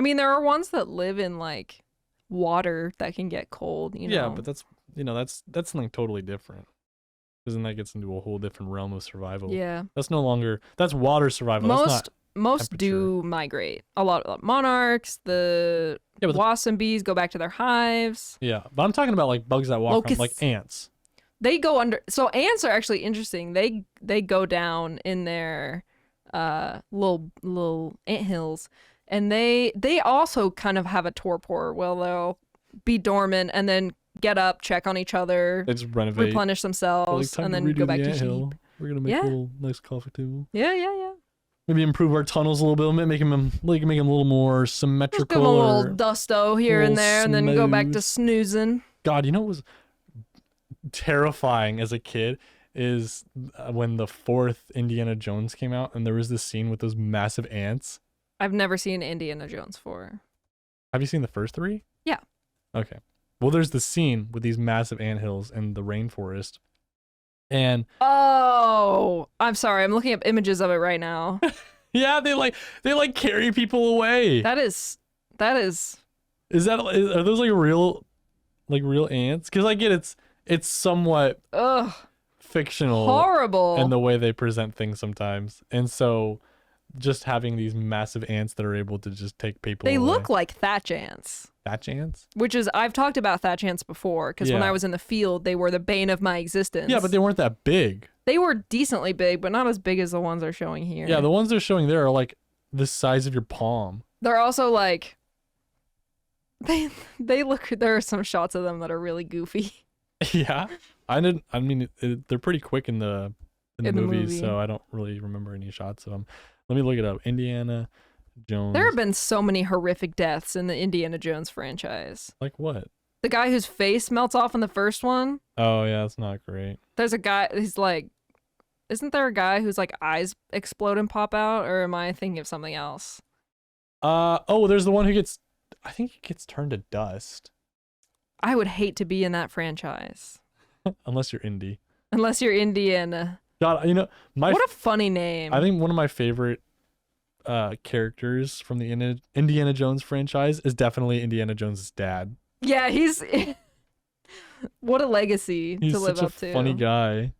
mean, there are ones that live in like water that can get cold, you know. Yeah, but that's something totally different. Because then that gets into a whole different realm of survival. Yeah. That's water survival. Most do migrate. A lot of monarchs, the wasps and bees go back to their hives. Yeah, but I'm talking about like bugs that walk around, like ants. They go under. So ants are actually interesting. They go down in their little ant hills, and they also kind of have a torpor. Well, they'll be dormant and then get up, check on each other, they just renovate, replenish themselves, and then go back to sleep. We're gonna make a little nice coffee table. Yeah. Maybe improve our tunnels a little bit, make them a little more symmetrical. Just give them a little dusto here and there, and then go back to snoozing. God, you know what was terrifying as a kid is when the 4th Indiana Jones came out, and there was this scene with those massive ants. I've never seen Indiana Jones 4. Have you seen the first 3? Yeah. Okay. Well, there's the scene with these massive anthills in the rainforest. And I'm sorry, I'm looking up images of it right now. Yeah, they carry people away. That is are those real ants? Because I get it's somewhat fictional, horrible in the way they present things sometimes. And so just having these massive ants that are able to just take people away. They look like thatch ants. Thatch ants? Which is, I've talked about thatch ants before, because when I was in the field, they were the bane of my existence. Yeah, but they weren't that big. They were decently big, but not as big as the ones they're showing here. Yeah, the ones they're showing there are like the size of your palm. They're also like, they look, there are some shots of them that are really goofy. Yeah, they're pretty quick in the movies, so I don't really remember any shots of them. Let me look it up. Indiana Jones. There have been so many horrific deaths in the Indiana Jones franchise. Like what? The guy whose face melts off in the first one. Oh yeah, that's not great. There's a guy, he's like, isn't there a guy whose like eyes explode and pop out, or am I thinking of something else? There's the one who gets, I think he gets turned to dust. I would hate to be in that franchise. Unless you're indie. Unless you're Indiana. God, you know, what a funny name. I think one of my favorite characters from the Indiana Jones franchise is definitely Indiana Jones' dad. Yeah, he's what a legacy to live up to. He's such a funny guy.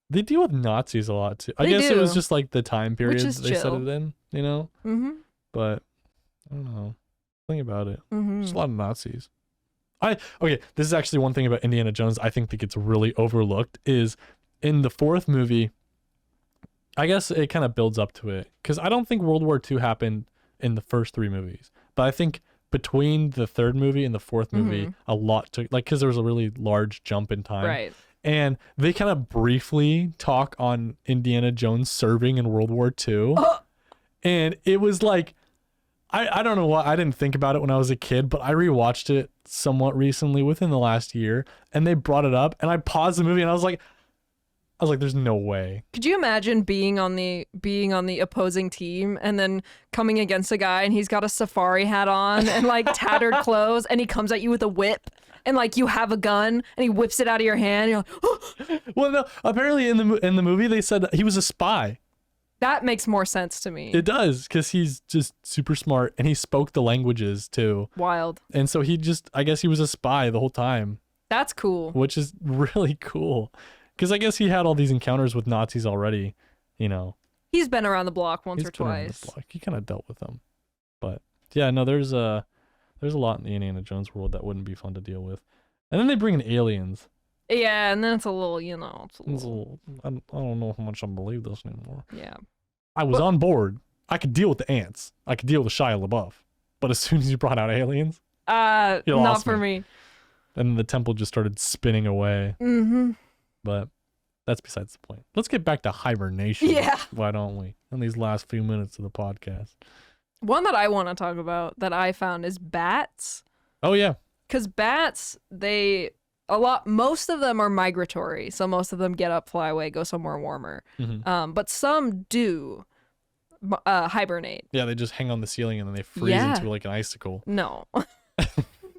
They deal with Nazis a lot too. I They guess do. it was just like the time period Which is they set chill. it in, you know? Mm-hmm. But I don't know. Think about it. Mm-hmm. There's a lot of Nazis. Okay, this is actually one thing about Indiana Jones I think that gets really overlooked is in the fourth movie, I guess it kind of builds up to it. Because I don't think World War II happened in the first three movies. But I think between the third movie and the fourth movie, a lot took, like, because there was a really large jump in time. Right. And they kind of briefly talk on Indiana Jones serving in World War II. And it was like, I don't know why I didn't think about it when I was a kid, but I rewatched it somewhat recently within the last year, and they brought it up, and I paused the movie and I was like, there's no way. Could you imagine being on the opposing team and then coming against a guy and he's got a safari hat on and like tattered clothes and he comes at you with a whip and like you have a gun and he whips it out of your hand and you're like, Well, no, apparently in the movie they said he was a spy. that makes more sense to me. It does, because he's just super smart and he spoke the languages too. Wild. And so I guess he was a spy the whole time. That's cool. Which is really cool. Because I guess he had all these encounters with Nazis already, you know. He's been around the block once or Been around twice. the block. He kind of dealt with them. But yeah, no, there's a lot in the Indiana Jones world that wouldn't be fun to deal with. And then they bring in aliens. Yeah, and then it's a little, you know. I don't know how much I believe this anymore. Yeah. I was on board. I could deal with the ants. I could deal with Shia LaBeouf. But as soon as you brought out aliens, you not lost for me. me. And the temple just started spinning away. Mm-hmm. But that's besides the point. Let's get back to hibernation. Yeah. Why don't we? In these last few minutes of the podcast. One that I want to talk about that I found is bats. Oh, yeah. Because bats, most of them are migratory. So most of them get up, fly away, go somewhere warmer. Mm-hmm. But some do hibernate. Yeah, they just hang on the ceiling and then they freeze into like an icicle. No.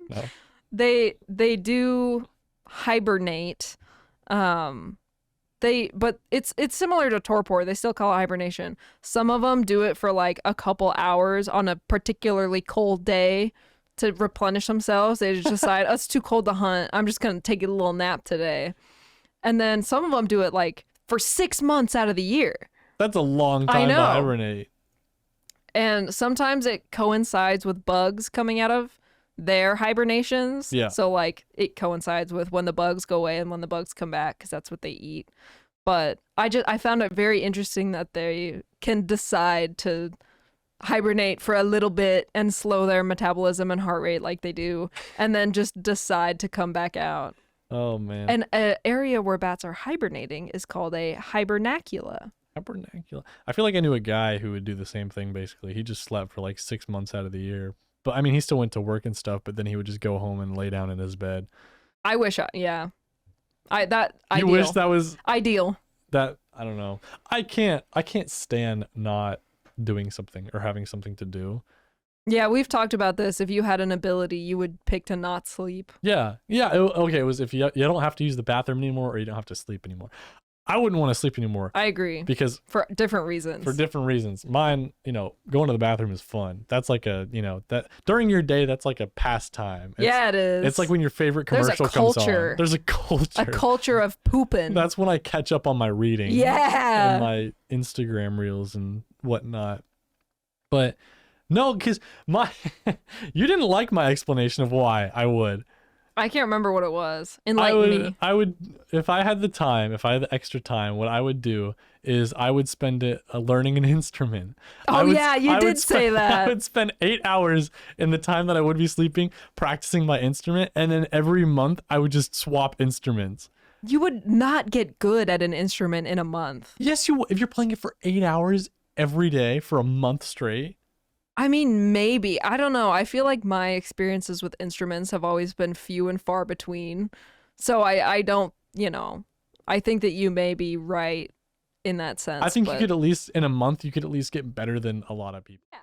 No. They do hibernate. But it's similar to torpor. They still call it hibernation. Some of them do it for like a couple hours on a particularly cold day to replenish themselves. They just decide, oh, it's too cold to hunt. I'm just going to take a little nap today. And then some of them do it like for 6 months out of the year. That's a long time to hibernate. And sometimes it coincides with bugs coming out of their hibernations. Yeah. So like it coincides with when the bugs go away and when the bugs come back because that's what they eat. But I found it very interesting that they can decide to hibernate for a little bit and slow their metabolism and heart rate like they do, and then just decide to come back out. Oh man. And an area where bats are hibernating is called a hibernacula. Hibernacula. I feel like I knew a guy who would do the same thing basically. He just slept for like 6 months out of the year. But I mean, he still went to work and stuff, but then he would just go home and lay down in his bed. I wish ideal. You wish that was ideal. That, I don't know. I can't stand not doing something or having something to do. Yeah, we've talked about this. If you had an ability, you would pick to not sleep. Yeah. Okay, it was if you don't have to use the bathroom anymore or you don't have to sleep anymore. I wouldn't want to sleep anymore. I agree. Because for different reasons. Mine, going to the bathroom is fun. That's like that during your day, that's like a pastime. It is. It's like when your favorite commercial comes on. There's a culture. A culture of pooping. That's when I catch up on my reading. Yeah. And my Instagram reels and whatnot. But no, because you didn't like my explanation of why I would. I can't remember what it was. Enlighten me. I would, if I had the extra time, what I would do is I would spend it learning an instrument. You did say that. I would spend 8 hours in the time that I would be sleeping practicing my instrument, and then every month I would just swap instruments. You would not get good at an instrument in a month. Yes, you would. If you're playing it for 8 hours every day for a month straight. I mean, maybe. I don't know. I feel like my experiences with instruments have always been few and far between. So I don't, I think that you may be right in that sense. I think you could at least, in a month, you could at least get better than a lot of people. Yeah.